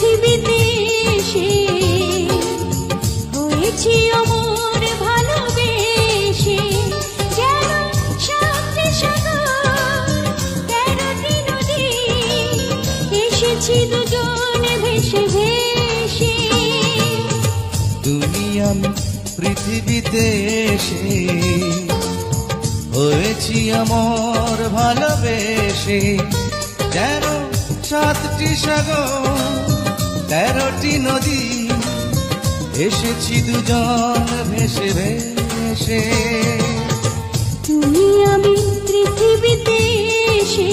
পৃথিবীতে এসে হয়েছি অমর ভালোবেসে, যেন সাতটি সাগর 13টি নদী, এসেছি দুজন ভেসে ভেসে। তুমি আমি পৃথিবীতে এসে হয়েছি অমর ভালোবেসে, যেন সাতটি সাগর 13টি নদী, এসেছি দুজন ভেসে ভেসে। তুমি আমি পৃথিবীতে এসে